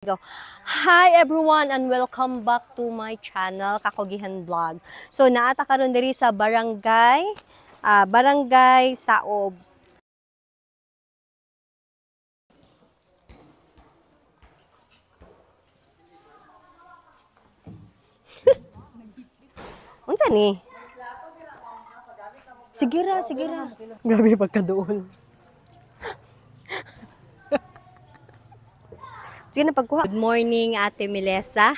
Go. Hi everyone and welcome back to my channel Kakogihan Vlog. So naata karon diri sa Barangay Saob. Unsa ni? Sige ra. Grabe pagkadoon. Sige na pagkuha. Good morning Ate Melissa.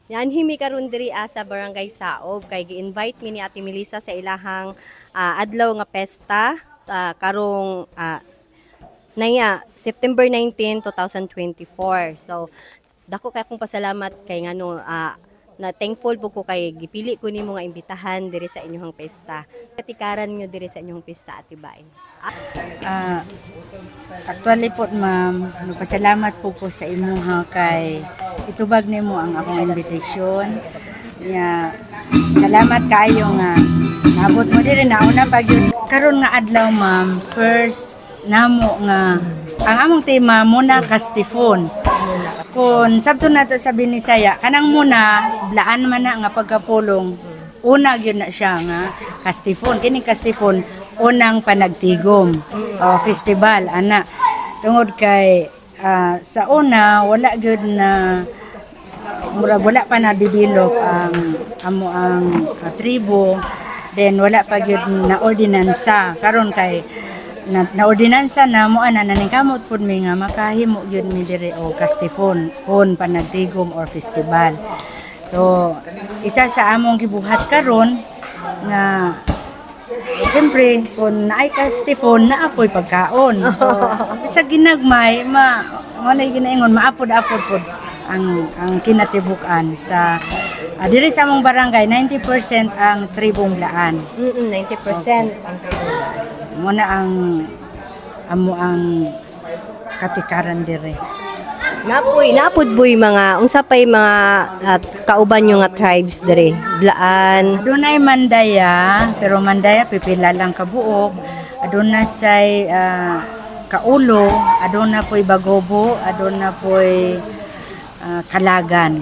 Yanhimi karon diri sa Barangay Saob kay gi-invite mi ni Ate Melissa sa ilahang adlaw nga pesta karong September 19, 2024. So dako kay akong pasalamat kay ngano na thankful po ko kay gipili ko nimo nga imbitahan diri sa inyong pesta. Katikaran nyo diri sa inyong pesta Ate Bain. Actually po ma'am, pasalamat po sa imo ha kay itubag nimo ang akong invitation. Salamat kaayo nga naabot mo diri nauna pag yun. Karon nga adlaw ma'am, first namo nga ang among tema muna kastifon. Kung sabto na to sa Binisaya, kanang muna blaan man na nga pagkapulong. Una gyud na siya nga kastifon. Kini kastifon unang panagtigom festival ana. Tungod kay sa una wala gyud na wala pa na develop ang tribo, then wala pa gyud na ordinansa karon kay na ordinansa na mo ana naning kamot pud mi nga makahimo gyud mi diri o kastifon kon panagtigom or festival. So isa sa among gibuhat karon nga siyempre kung naay kastifon na apoy pagkaon. Sa ginagmay mo na ginaingon maapod-apod pud ang kinatibuk-an sa diri sa among barangay 90% ang tribong blaan. 90% ang tribong. Muna ang katikaran dire. Napud boy mga unsa pay mga kauban nyo nga tribes dire? Blaan. Adunay Mandaya, pero Mandaya pipila lang kabuok. Aduna say Kaulo, aduna poy Bagobo, aduna poy Kalagan.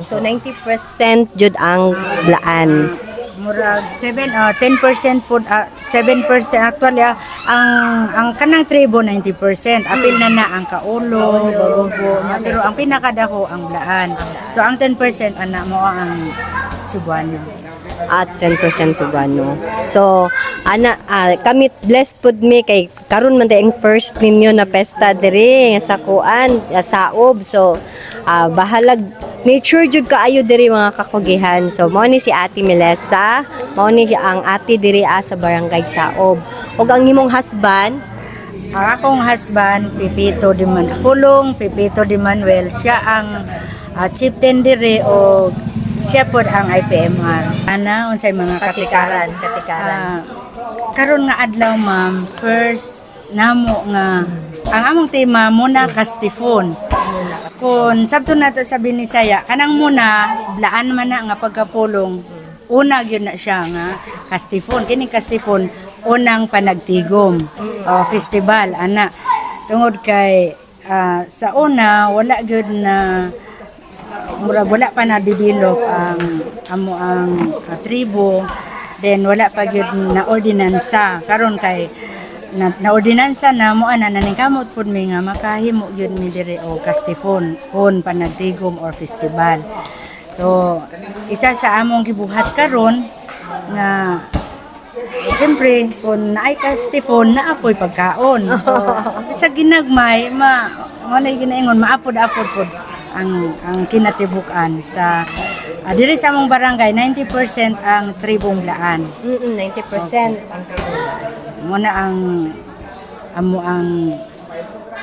So 90% jud ang blaan. Murag 10% po 7% actually ang kanang tribo 90%, apil na ang Kaulo, Bagobo, pero ang pinakadako ang blaan. So ang 10% ana mo ang Cebuano. At 10% Cebuano. So kami blessed pud mi kay karon man ang first ninyo na pesta diri sa kuan Saob. So bahalag nature jud kaayo diri mga kakugihan. So mao ni si Ate Melissa, mao ni ang ate diri sa Barangay Saob. Ug ang imong husband, ang akong husband Pipito de Manuel, siya ang chieftain diri o siya pod ang IPMR. Ana unsay mga katikaran. Karon nga adlaw ma'am, first namo nga ang among tema muna kastifon. Kung sabto na to sa Binisaya, kanang muna blaan man na nga pagkapulong. Una gyud na siya nga kastifon. Kini kastifon unang panagtigom festival ana. Tungod kay sa una wala gyud na wala pa na develop ang tribo, then wala pa gyud na ordinansa karon kay na ordinansa na mo ana naning kamot pud mi nga makahimo gyud mi diri o kastifon kon panagtigom or festival. So isa sa among gibuhat karon nga siyempre kung naay kastifon na apoy pagkaon. Sa ginagmay mo na ginaingon maapod-apod pud ang kinatibuk-an sa diri sa among barangay 90% ang tribong blaan. 90% ang tribong. Muna ang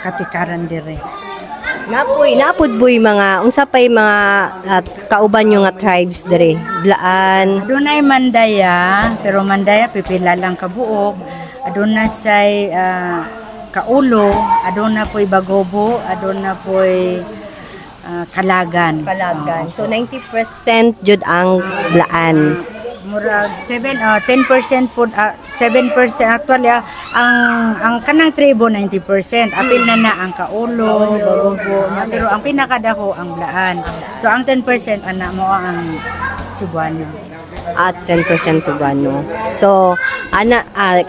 katikaran dire. Napud boy mga unsa pay mga kauban nyo nga tribes dire? Blaan. Adunay Mandaya, pero Mandaya pipila lang kabuok. Aduna say Kaulo, aduna poy Bagobo, aduna poy Kalagan. So 90% jud ang blaan. murag 10% po 7% actually ang kanang tribo 90%, apil na ang kaulo, bago pero ang pinakadako ang blaan. So ang 10% ana mo ang Cebuano. At 10% Cebuano. So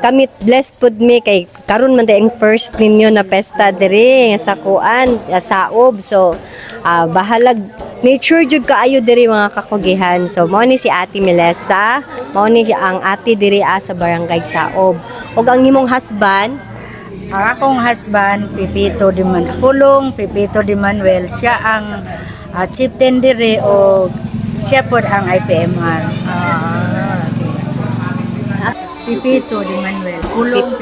kami blessed pud mi kay karon man ang first ninyo na pesta diri sa kuan saob. So bahalag nature jud kaayo diri mga kakugihan. So mao ni si Ate Melissa, mao ni ang ate diri sa barangay Saob. Ug ang imong husband, Ang akong husband Pipito de Manuel, siya ang chieftain diri o siya pod ang IPMR. Pipito de Manuel, Pulong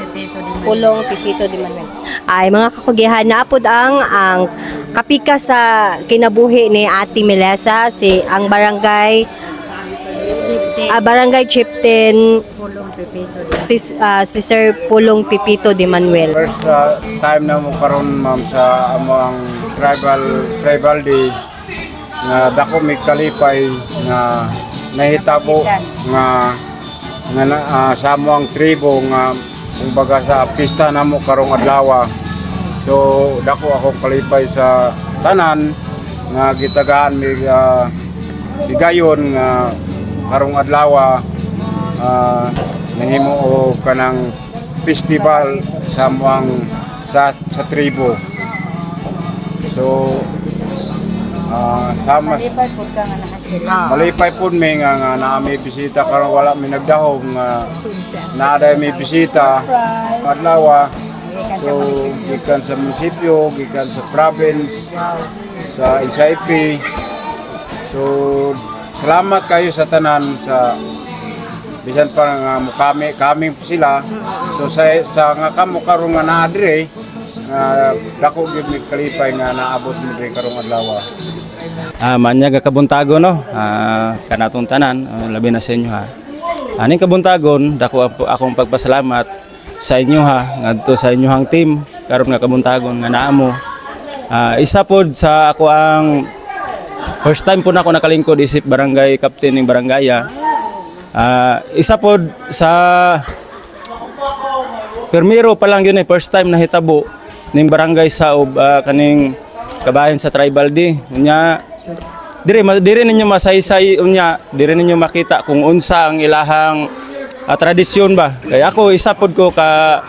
Pipito de Manuel. Ay mga kakugihan naapod ang kapika sa kinabuhi ni Ate Melissa ang barangay chieftain Pulong Pipito de si Sir Pulong Pipito de Manuel. First time na mo karon ma'am sa among tribal day nga dako mi kalipay nga nahitabo nga sa among tribo nga kumbaga sa pista namo karong adlaw. So dako ako kalipay sa tanan nga gitagaan mi bigayon nga karong adlaw nahimo o kanang festival sa among sa tribo. So sama malipay pud mi nga naami bisita karon wala mi nagdahom nga naaday mi bisita adlaw. So gikan sa munisipyo, gikan sa province, sa NCIP. So salamat kayo sa tanan sa bisan pa nga kami sila. So sa nga kamo karon nga naa dire dako gyud mi kalipay nga naabot mi dire karong adlaw. Manya kabuntagon no. Kanatong tanan labi na sa inyo ha. Aning kabuntagon dako akong pagpasalamat sa inyo ha ngadto sa inyohang team karon nga kabuntagon nga naa mo. Isa pod sa ako ang first time po na ako nakalingkod isip barangay captain ning barangaya. Isa pod sa permiro pa lang yun first time na hitabo ning barangay Saob kaning kabahin sa tribal day. Unya dire ninyo masaysay unya dire ninyo makita kung unsa ang ilahang tradisyon ba. Kaya ako isa pod ko ka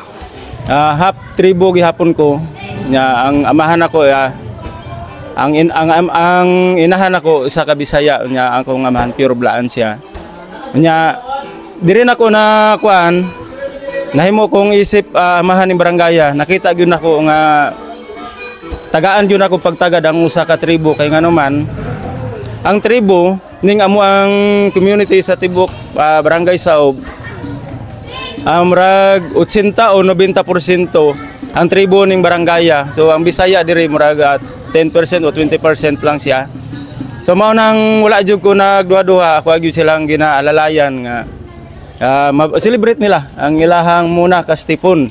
half tribo gihapon ko nya ang amahan ako ang inahan ako sa Kabisaya nya ang kong amahan pure blaan siya. Nya dire nako na kuan nahimo kong isip amahan ni barangaya nakita gyud nako nga tagaan gyud ako pagtagad ang usa ka tribo kay ngano man ang tribo ning amo ang community sa tibok barangay Saob murag 80 o 90% ang tribo ning barangaya. So ang Bisaya diri murag 10% o 20% lang siya. So mao nang wala jud ko nagduha-duha ako gyud silang ginaalalayan nga celebrate nila ang ilahang muna ka Stephen.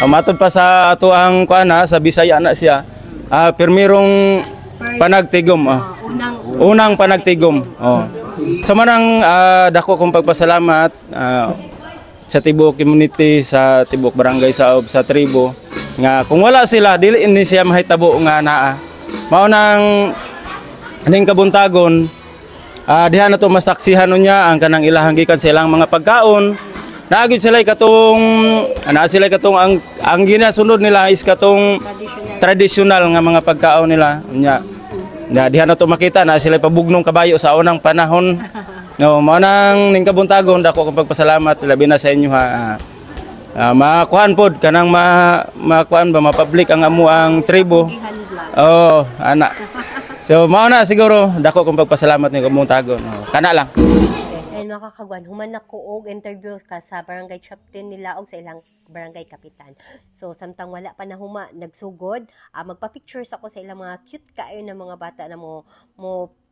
Matod pa sa ato ang kuana sa Bisaya na siya. Permirong panagtigom. Unang panagtigom. Sa manang dako kong pagpasalamat sa tibok community sa tibok barangay Saob sa tribo nga kung wala sila dili ni siya mahitabo nga naa. Mao nang ning kabuntagon diha na to masaksihan niya ang kanang ilahang gikan sa ilang mga pagkaon. Naagid sila katong ang ginasunod nila is katong traditional nga mga pagkaon nila. Unya diha na to makita na sila pabugnong kabayo sa unang panahon. No, mao nang ning kabuntagon dako akong pagpasalamat labi na sa inyo ha. Makuan pod kanang makuan ba mapublic ang amo ang tribo. Ana. So mao na siguro dako akong pagpasalamat ning kabuntagon. Kana lang. And makakagwan human nako og interview ka sa barangay captain nila og sa ilang barangay kapitan. So samtang wala pa na huma nagsugod, magpa-pictures ako sa ilang mga cute kaayo na mga bata na mo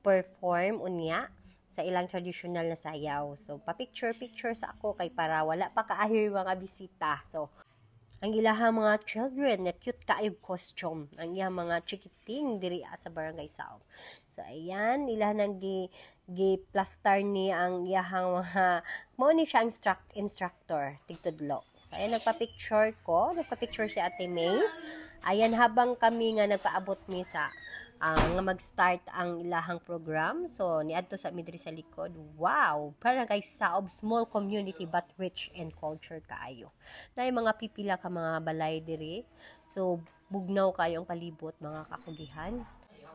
perform unya sa ilang traditional na sayaw. So pa-picture sa ako kay para wala pa kaayo yung mga bisita. So ang ilahang mga children na cute kaayog costume, ang ilahang mga chikiting diri sa barangay Saob. So ayan, ilahang gi-plaster ni ang ilahang mga mo ni siya instructor tigtudlo. So ayan, nagpa-picture si Ate May. Ayan, habang kami nga nagpaabot mi sa nga mag-start ang ilahang program. So, niadto sa midri sa likod. Wow! Parang kay Saob, small community but rich in culture kaayo. Na mga pipila ka mga balay diri. So, bugnaw kayo ang palibot mga kakugihan.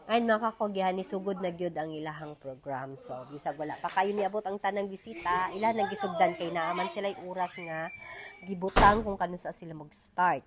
And mga kakugihan, isugod na gyud ang ilahang program. So, bisag wala pa kayo niabot ang tanang bisita, ilan nang gisugdan kay naaman sila oras nga gibutang kung kano sa sila mag-start.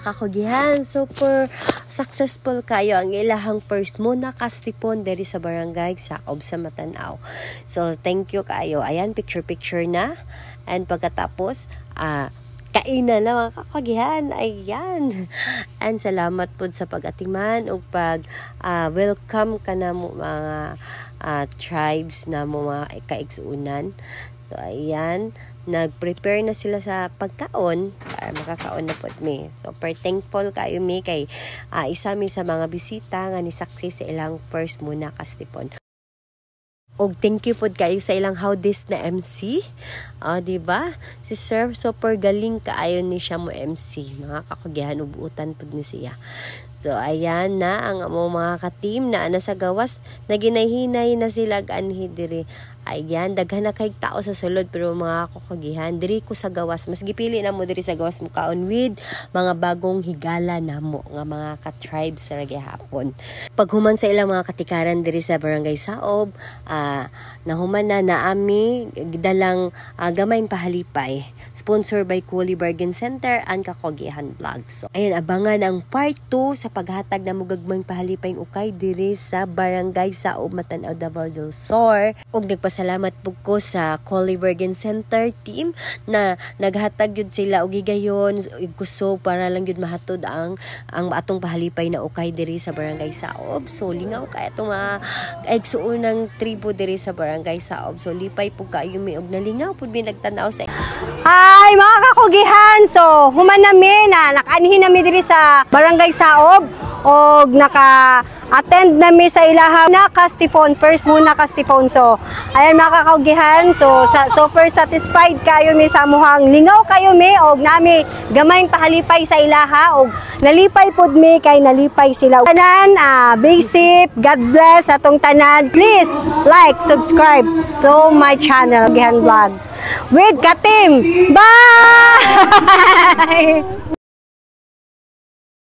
Kakugihan, super successful kayo ang ilahang first muna kastipon diri sa barangay Saob sa Matanao. So thank you kayo. Ayan, picture na, and pagkatapos kainan na mga kakugihan. Ayan, and salamat po sa pag-atiman o pag welcome ka na mo mga tribes na mo mga kaigsuunan. So ayan, nag-prepare na sila sa pagkaon para makakaon na po mi. So, per thankful kayo mi kay isa mi sa mga bisita nga ni saksi sa ilang first muna kastipon. Og thank you po kayo sa ilang how this na MC. Diba? Si Sir, super galing kaayo ni siya mo MC. Mga kakugihan, ubuutan po ni siya. So, ayan na ang mga ka-team na nasa gawas na ginayhinay na sila ganhi diri. Ayan, daghan na kay tao sa sulod pero mga kakugihan, diri ko sa gawas. Mas gipili na mo diri sa gawas mo kaon with mga bagong higala na mo nga mga ka-tribes sa gihapon. Paghuman sa ilang mga katikaran diri sa barangay Saob, nahuman na naami dalang gamayng pahalipay. Sponsor by Kuli Bargain Center and Kakugihan Vlog. So, ayan, abangan ang part 2 sa paghatag na mugagmang pahalipay ukay diri sa barangay Saob, Matanao, Davao del Sur. Og nagpasalamat po ko sa Kuli Bargain Center team na naghatag yun sila og gigayon gusto para lang yun mahatod ang atong pahalipay na ukay diri sa barangay Saob. So, lingaw kaya itong mga kaigsuunang tribo diri sa barangay Saob. So, lipay po kayo mi og nalingaw po mi nagtanaw sa Hi mga kakugihan! So, human nami na nakaanhin nami diri sa barangay Saob og naka-attend nami sa ilahang na kastipon, first muna kastipon. So, ayan mga kakugihan, so super satisfied kayo mi sa amuhang lingaw kayo mi og nami gamayng pahalipay sa ilaha og nalipay pud mi kay nalipay sila. Tanan, basic, God bless atong tanan. Please like, subscribe to my channel, Kakugihan Vlog with Katim. Bye!